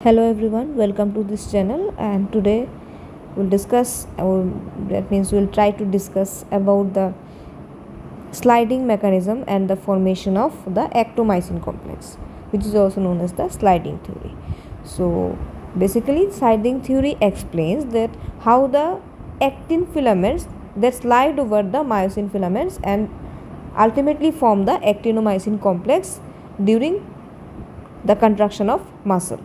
Hello everyone, welcome to this channel, and today we'll discuss, or that means we'll try to discuss about the sliding mechanism and the formation of the actomycin complex, which is also known as the sliding theory. So basically sliding theory explains that how the actin filaments that slide over the myosin filaments and ultimately form the actinomycin complex during the contraction of muscle.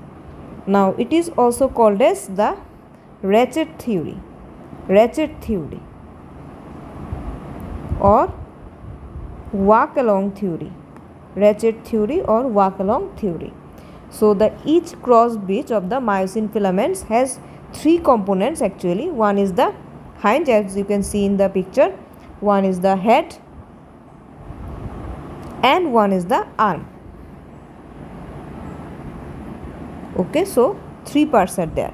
Now it is also called as the ratchet theory or walk along theory, ratchet theory or walk along theory. So the each cross bridge of the myosin filaments has three components actually. One is the hinge, as you can see in the picture, one is the head, and one is the arm. Okay, so three parts are there.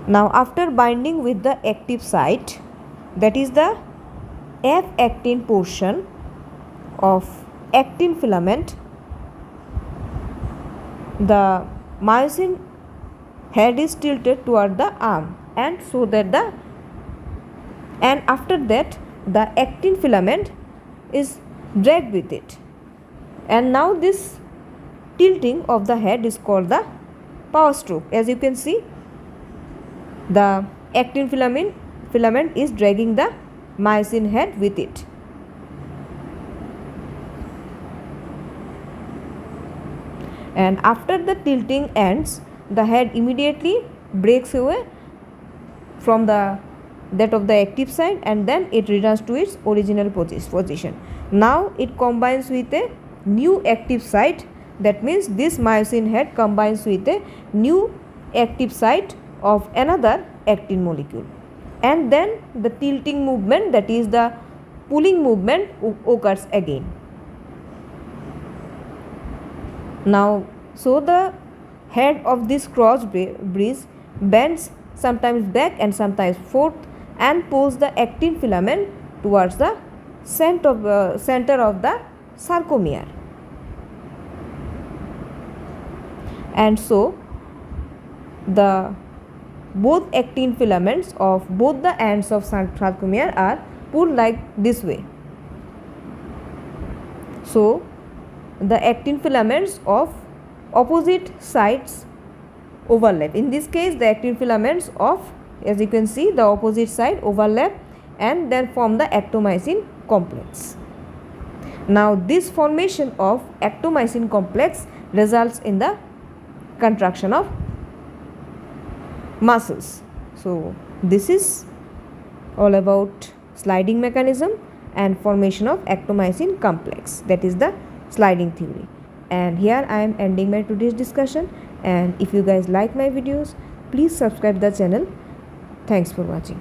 Now after binding with the active site, that is the F-actin portion of actin filament, the myosin head is tilted toward the arm, and after that the actin filament is dragged with it, and now this tilting of the head is called the power stroke. As you can see, the actin filament is dragging the myosin head with it. And after the tilting ends, the head immediately breaks away from that of the active side, and then it returns to its original position. Now it combines with a new active site. That means this myosin head combines with a new active site of another actin molecule, and then the tilting movement, that is the pulling movement, occurs again. Now, so the head of this cross bridge bends sometimes back and sometimes forth and pulls the actin filament towards the center of the sarcomere. And so the both actin filaments of both the ends of sarcomere are pulled like this way. So the actin filaments of opposite sides overlap. In this case, the actin filaments of, as you can see, the opposite side overlap and then form the actomycin complex. Now this formation of actomycin complex results in the contraction of muscles. So this is all about sliding mechanism and formation of actomycin complex, that is the sliding theory. And here I am ending my today's discussion, and if you guys like my videos, please subscribe the channel. Thanks for watching.